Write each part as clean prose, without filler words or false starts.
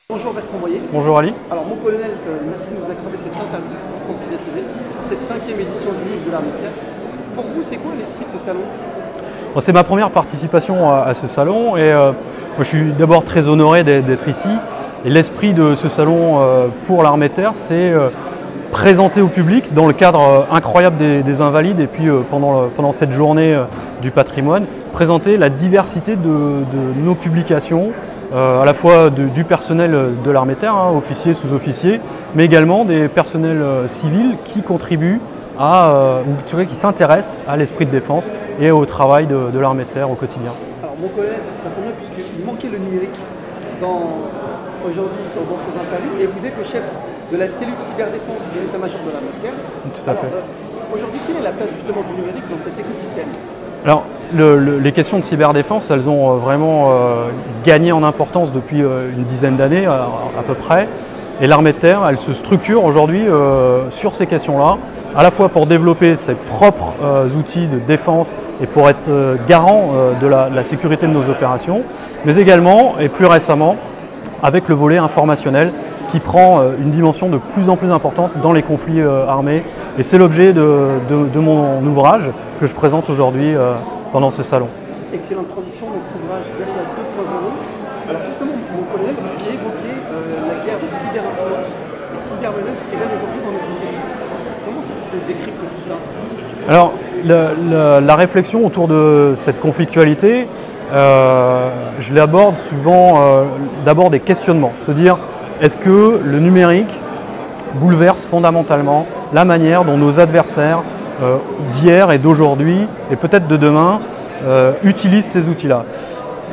Bonjour Bertrand Boyer. Bonjour Ali. Alors mon colonel, merci de nous accorder cette interview pour France Business TV, pour cette 5e édition du livre de l'armée de terre. Pour vous, c'est quoi l'esprit de ce salon? C'est ma première participation à ce salon et moi, je suis d'abord très honoré d'être ici. Et l'esprit de ce salon pour l'armée de terre, c'est présenter au public dans le cadre incroyable des Invalides et puis pendant cette journée du patrimoine, présenter la diversité de nos publications, à la fois du personnel de l'armée de terre, officiers, sous-officiers, mais également des personnels civils qui contribuent ou qui s'intéressent à l'esprit de défense et au travail de l'armée de terre au quotidien. Alors mon colonel, ça tombe bien puisqu'il manquait le numérique aujourd'hui dans ces interviews et vous êtes le chef de la cellule cyberdéfense de l'état-major de l'armée de terre. Tout à fait. Aujourd'hui, quelle est la place justement du numérique dans cet écosystème? Alors, les questions de cyberdéfense, elles ont vraiment gagné en importance depuis une dizaine d'années à peu près. Et l'armée de terre, elle se structure aujourd'hui sur ces questions-là, à la fois pour développer ses propres outils de défense et pour être garant de la sécurité de nos opérations, mais également, et plus récemment, avec le volet informationnel qui prend une dimension de plus en plus importante dans les conflits armés. Et c'est l'objet de mon ouvrage que je présente aujourd'hui pendant ce salon. Excellente transition, donc ouvrage Guérilla 2.0. Alors justement, mon colonel, vous y évoquez la guerre de cyberinfluence et cybermenaces qui règne aujourd'hui dans notre société. Comment ça se décrypte tout cela? Alors, la réflexion autour de cette conflictualité, je l'aborde souvent d'abord des questionnements. Se dire, est-ce que le numérique bouleverse fondamentalement la manière dont nos adversaires d'hier et d'aujourd'hui et peut-être de demain utilisent ces outils-là?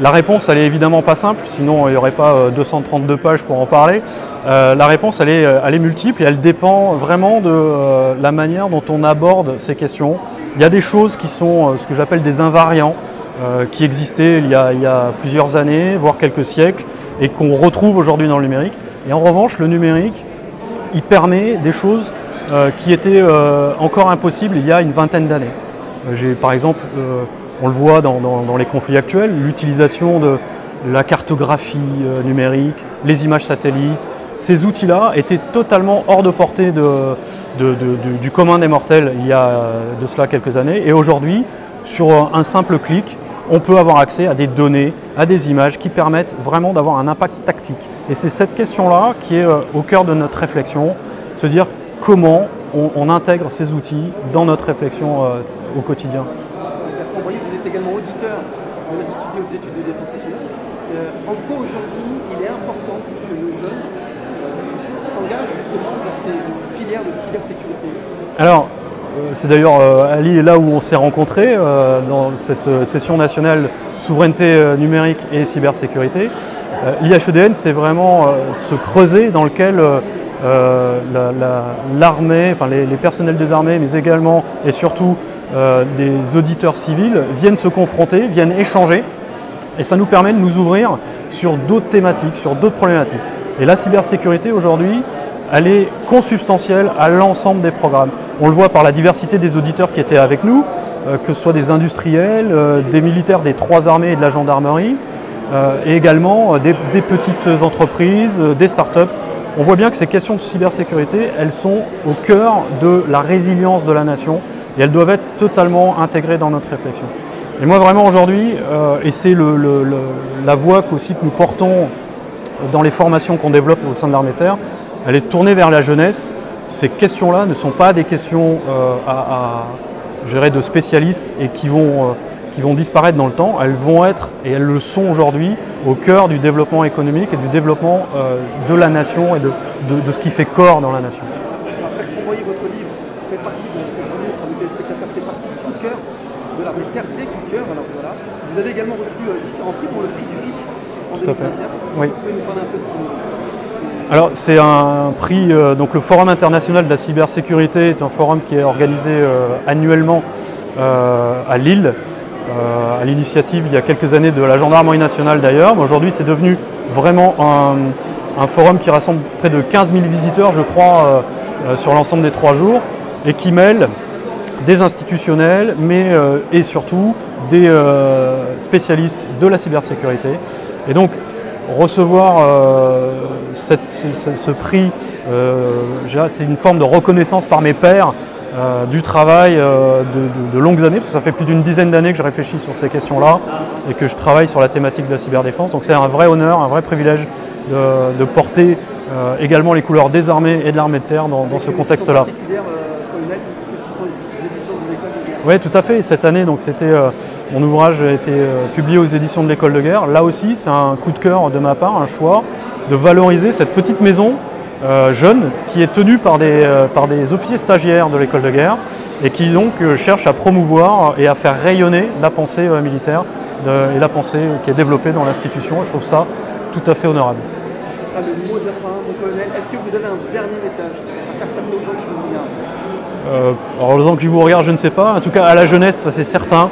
La réponse, elle est évidemment pas simple, sinon il n'y aurait pas 232 pages pour en parler. La réponse, elle est multiple et elle dépend vraiment de la manière dont on aborde ces questions. Il y a des choses qui sont ce que j'appelle des invariants, qui existaient il y a plusieurs années, voire quelques siècles, et qu'on retrouve aujourd'hui dans le numérique. Et en revanche, le numérique, il permet des choses qui étaient encore impossibles il y a une vingtaine d'années. Par exemple, on le voit dans les conflits actuels, l'utilisation de la cartographie numérique, les images satellites. Ces outils-là étaient totalement hors de portée du commun des mortels il y a de cela quelques années. Et aujourd'hui, sur un simple clic, on peut avoir accès à des données, à des images qui permettent vraiment d'avoir un impact tactique. Et c'est cette question-là qui est au cœur de notre réflexion, se dire comment on intègre ces outils dans notre réflexion au quotidien. Bertrand Boyer, vous êtes également auditeur de l'Institut des hautes études de défense nationale. En quoi aujourd'hui il est important que nos jeunes s'engagent justement vers ces filières de cybersécurité? Alors, c'est d'ailleurs Ali est là où on s'est rencontrés dans cette session nationale souveraineté numérique et cybersécurité. L'IHEDN, c'est vraiment se creuser dans lequel l'armée, enfin les personnels des armées, mais également et surtout des auditeurs civils viennent se confronter, viennent échanger, et ça nous permet de nous ouvrir sur d'autres thématiques, sur d'autres problématiques. Et la cybersécurité aujourd'hui, elle est consubstantielle à l'ensemble des programmes. On le voit par la diversité des auditeurs qui étaient avec nous, que ce soit des industriels, des militaires des 3 armées et de la gendarmerie, et également des petites entreprises, des startups. On voit bien que ces questions de cybersécurité, elles sont au cœur de la résilience de la nation et elles doivent être totalement intégrées dans notre réflexion. Et moi vraiment aujourd'hui, et c'est la voie qu'aussi que nous portons dans les formations qu'on développe au sein de l'armée de terre, elle est tournée vers la jeunesse. Ces questions-là ne sont pas des questions de spécialistes et qui vont disparaître dans le temps. Elles vont être, et elles le sont aujourd'hui, au cœur du développement économique et du développement de la nation et de ce qui fait corps dans la nation. Alors Bertrand Boyer, votre livre fait partie aujourd'hui, notre téléspectateur fait partie du coup de cœur de l'armée de terre, des coups de cœur. Alors voilà, vous avez également reçu différents prix pour le prix du FIC en 2021. Oui. Vous pouvez nous parler un peu de... Alors c'est un prix, donc le Forum international de la cybersécurité est un forum qui est organisé annuellement à Lille à l'initiative il y a quelques années de la Gendarmerie nationale d'ailleurs. Aujourd'hui, c'est devenu vraiment un forum qui rassemble près de 15 000 visiteurs, je crois, sur l'ensemble des 3 jours, et qui mêle des institutionnels, mais et surtout des spécialistes de la cybersécurité. Et donc, recevoir ce prix, c'est une forme de reconnaissance par mes pairs du travail de longues années, parce que ça fait plus d'une dizaine d'années que je réfléchis sur ces questions-là et que je travaille sur la thématique de la cyberdéfense. Donc c'est un vrai honneur, un vrai privilège de porter également les couleurs des armées et de l'armée de terre dans ce contexte-là. Oui, tout à fait. Cette année, donc mon ouvrage a été publié aux éditions de l'École de guerre. Là aussi, c'est un coup de cœur de ma part, un choix de valoriser cette petite maison jeune qui est tenue par des officiers stagiaires de l'École de guerre et qui donc cherche à promouvoir et à faire rayonner la pensée militaire et la pensée qui est développée dans l'institution. Je trouve ça tout à fait honorable. Ce sera le mot de la fin, mon colonel. Est-ce que vous avez un dernier message à faire passer aux gens qui vous regardent? Alors, aux gens qui vous regardent, je ne sais pas. En tout cas, à la jeunesse, ça c'est certain.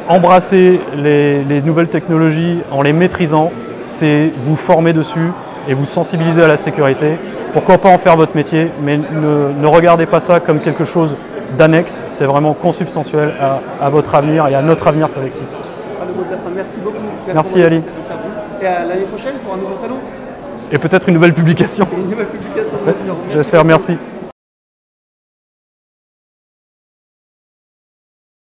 Embrasser les nouvelles technologies en les maîtrisant, c'est vous former dessus et vous sensibiliser à la sécurité. Pourquoi pas en faire votre métier, mais ne regardez pas ça comme quelque chose d'annexe. C'est vraiment consubstantiel à votre avenir et à notre avenir collectif. Ce sera le mot de la fin. Merci beaucoup. Merci Ali. Et à l'année prochaine pour un nouveau salon. Et peut-être une nouvelle publication. Une nouvelle publication, bien sûr. J'espère, merci.